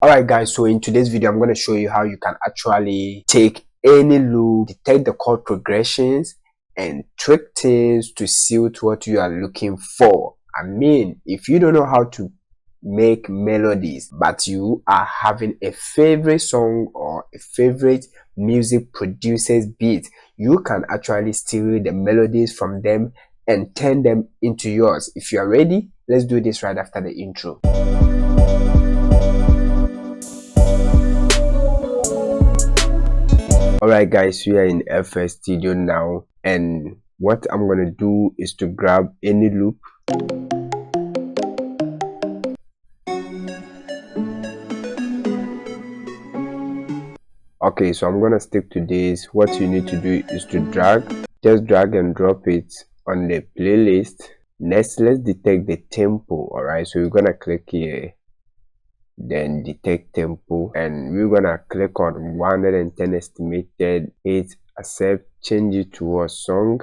Alright guys, so in today's video I'm going to show you how you can actually take any loop, detect the chord progressions and tweak things to suit what you are looking for. I mean, if you don't know how to make melodies but you are having a favorite song or a favorite music producer's beat, you can actually steal the melodies from them and turn them into yours. If you are ready, let's do this right after the intro. Alright guys, we are in FL Studio now, and what I'm gonna do is to grab any loop. Okay, so I'm gonna stick to this. What you need to do is to just drag and drop it on the playlist. Next, let's detect the tempo. Alright, so we're gonna click here, then detect tempo, and we're gonna click on 110 estimated, hit accept, change it to a song.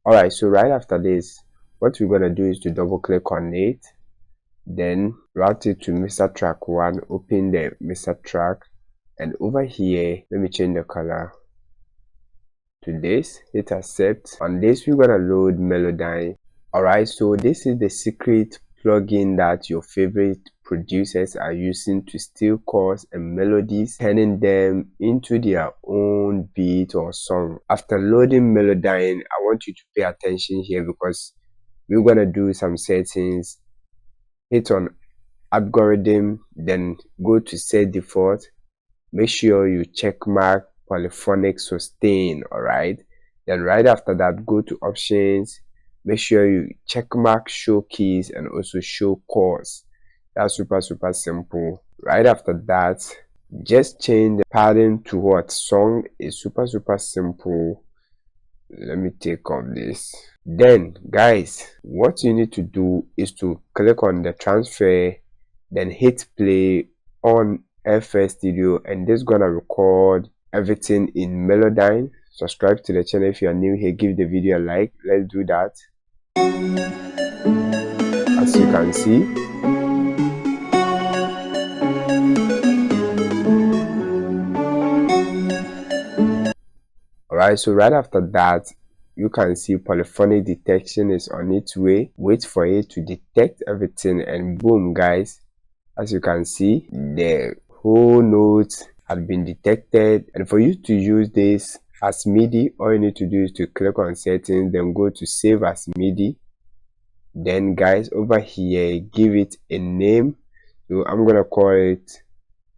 Alright, so right after this, what we're gonna do is to double click on it, then route it to mixer track 1, open the mixer track, and over here let me change the color to this, hit accept. On this we're gonna load Melodyne. Alright, so this is the secret plugin that your favorite producers are using to steal chords and melodies, turning them into their own beat or song. After loading Melodyne, I want you to pay attention here because we're gonna do some settings. Hit on algorithm, then go to set default. Make sure you check mark polyphonic sustain. Alright, then right after that go to options, make sure you check mark show keys and also show chords. That's super simple. Right after that, just change the pattern to what song is super simple. Let me take off this. Then guys, what you need to do is to click on the transfer, then hit play on FL Studio, and this is gonna record everything in Melodyne. Subscribe to the channel if you are new here, give the video a like. Let's do that. As you can see, alright, so right after that you can see polyphonic detection is on its way. Wait for it to detect everything, and boom guys, as you can see, the whole notes had been detected. And for you to use this as MIDI, all you need to do is to click on settings, then go to save as MIDI. Then guys, over here give it a name. So I'm gonna call it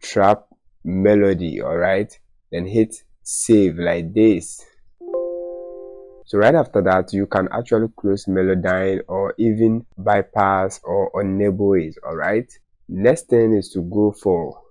trap melody. Alright, then hit save like this. So right after that, you can actually close Melodyne or even bypass or enable it. Alright, next thing is to go for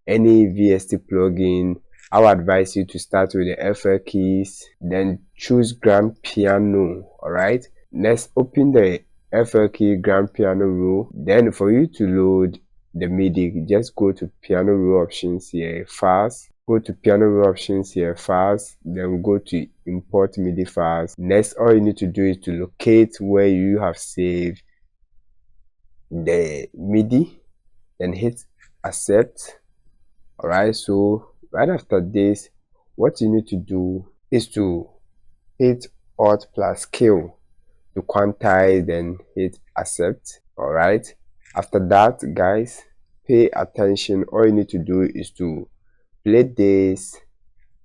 any VST plugin. I would advise you to start with the FL keys, then choose grand piano. Alright, next open the FL key grand piano row. Then for you to load the MIDI, just go to piano row options here fast. Go to piano row options here fast, then go to import MIDI fast. Next, all you need to do is to locate where you have saved the MIDI, then hit accept. Alright, so right after this, what you need to do is to hit Alt plus Q to quantize, then hit accept. Alright, after that guys, pay attention. All you need to do is to play this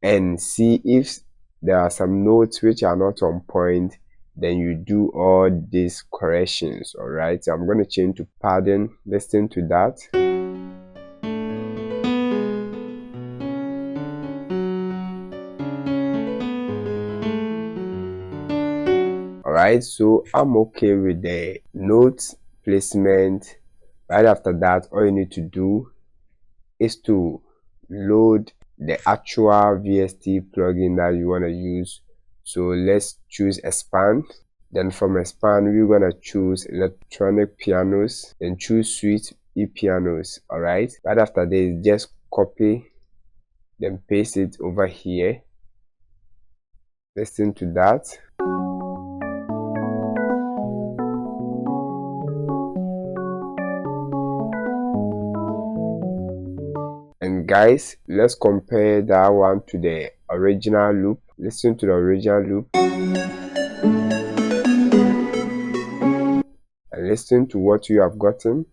and see if there are some notes which are not on point, then you do all these corrections. Alright, so I'm going to change to pattern. Listen to that. Alright, so I'm okay with the notes placement. Right after that, all you need to do is to load the actual VST plugin that you want to use. So let's choose expand. Then from expand, we're gonna choose electronic pianos, then choose suite e-pianos. Alright, right after this, just copy, then paste it over here. Listen to that. And guys, let's compare that one to the original loop. Listen to the original loop and listen to what you have gotten.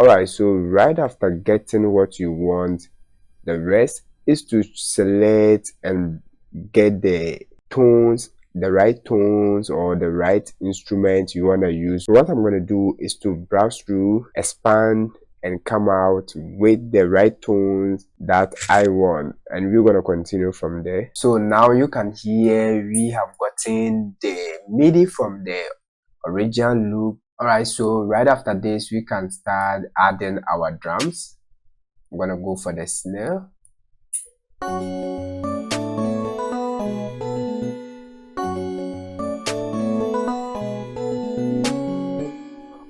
Alright, so right after getting what you want, the rest is to select and get the tones, the right tones or the right instrument you want to use. So what I'm going to do is to browse through, expand, and come out with the right tones that I want, and we're going to continue from there. So now you can hear we have gotten the MIDI from the original loop. Alright, so right after this we can start adding our drums. I'm gonna go for the snare.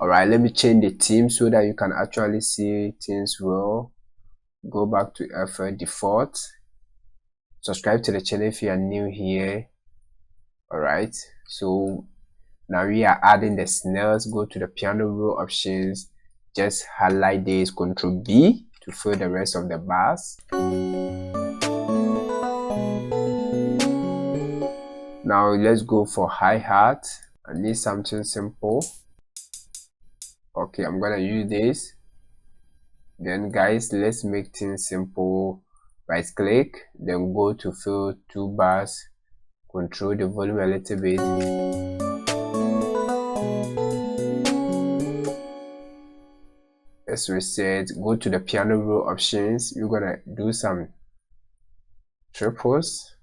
Alright, let me change the theme so that you can actually see things well. Go back to FL default. Subscribe to the channel if you are new here. Alright, so now we are adding the snares. Go to the piano roll options, just highlight this, Ctrl B to fill the rest of the bars. Now let's go for hi-hat. I need something simple. Okay, I'm gonna use this. Then guys, let's make things simple. Right click, then go to fill two bars, control the volume a little bit. Let's reset, go to the piano roll options. You're gonna do some triples,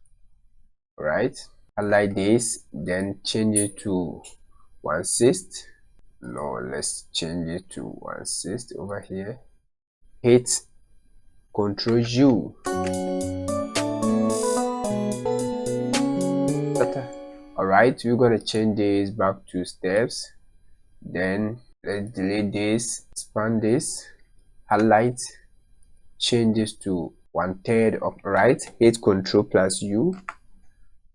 right? Highlight this, then change it to 1/6. No, let's change it to 1/6 over here. Hit Ctrl U. Alright, we're gonna change this back to steps. Then let's delete this, expand this, highlight, change this to 1/3 of right. Hit Ctrl plus U.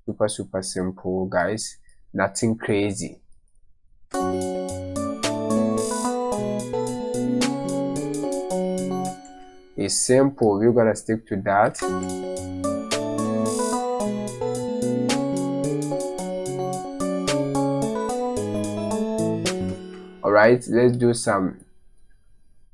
Super simple, guys. Nothing crazy. It's simple. We're gonna stick to that. Alright, let's do some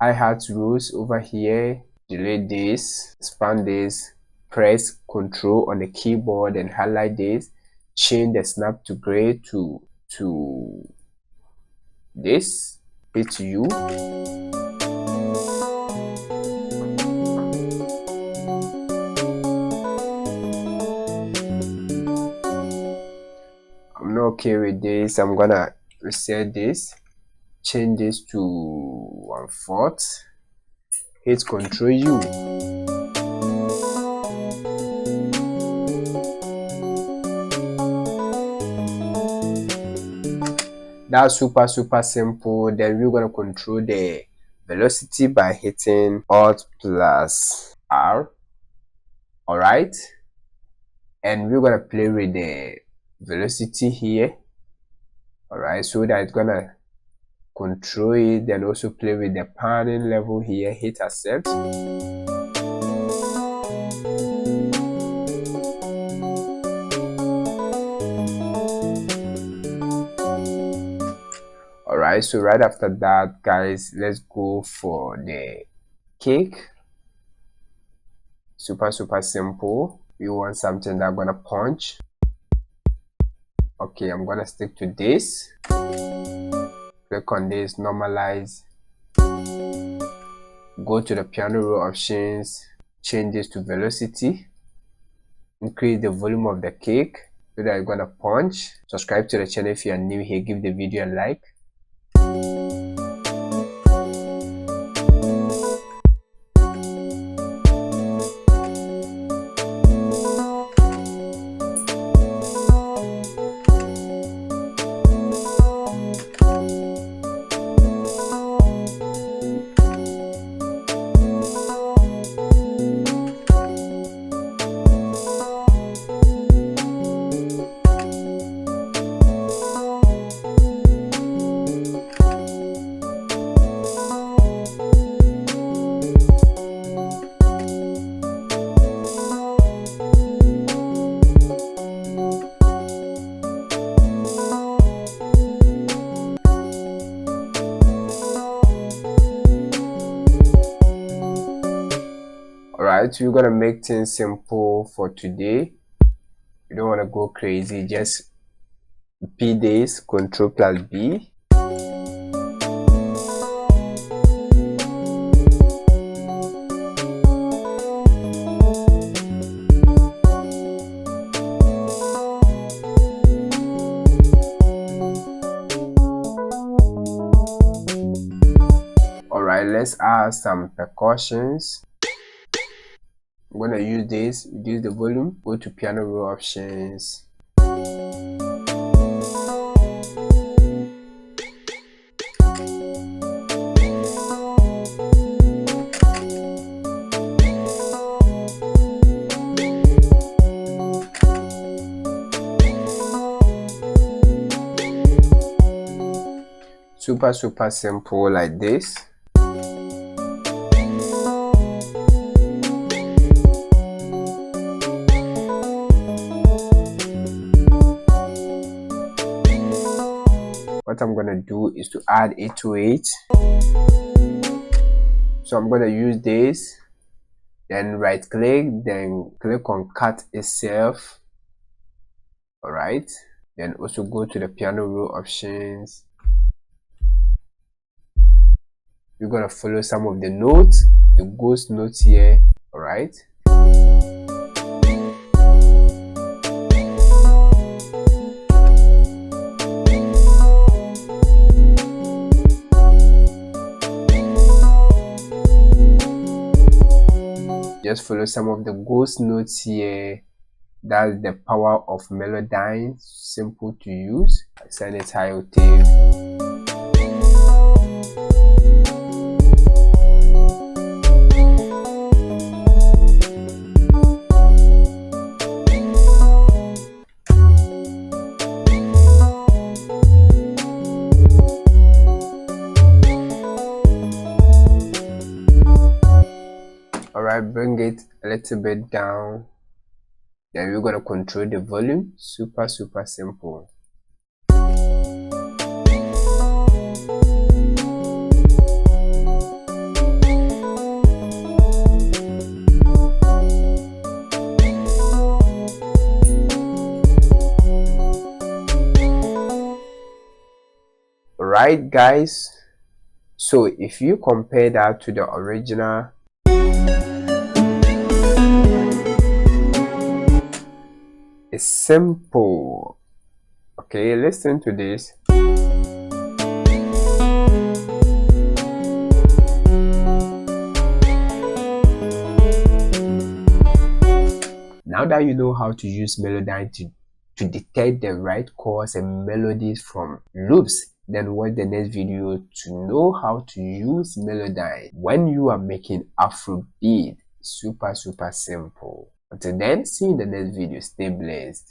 hi-hat rules over here. Delete this, expand this, press Ctrl on the keyboard and highlight this, change the snap to gray to this, hit U. I'm not okay with this. I'm gonna reset this, change this to 1/4, hit Ctrl U. That's super simple. Then we're gonna control the velocity by hitting Alt plus R. Alright, and we're gonna play with the velocity here. Alright, so that it's gonna control it, then also play with the panning level here. Hit accept. Alright, so right after that, guys, let's go for the kick. Super simple. We want something that's gonna punch. Okay, I'm gonna stick to this. Click on this, normalize. Go to the piano roll options, change this to velocity. Increase the volume of the kick so that it's gonna punch. Subscribe to the channel if you are new here. Give the video a like. Alright, so we're gonna make things simple for today. You don't want to go crazy, just P this, Control plus B. Alright, let's add some percussions. I'm gonna use this, reduce the volume, go to piano roll options. Super simple like this. What I'm gonna do is to add 808. So I'm gonna use this, then right click, then click on cut itself. Alright, then also go to the piano roll options. You're gonna follow some of the notes, the ghost notes here. Alright, just follow some of the ghost notes here. That's the power of Melodyne. Simple to use. Send it high octave. Alright, bring it a little bit down. Then we're gonna control the volume. Super simple. Alright guys, so if you compare that to the original, it's simple. Okay, listen to this. Now that you know how to use Melodyne to detect the right chords and melodies from loops, then watch the next video to know how to use Melodyne when you are making Afrobeat. Super simple. Until then, see you in the next video. Stay blessed.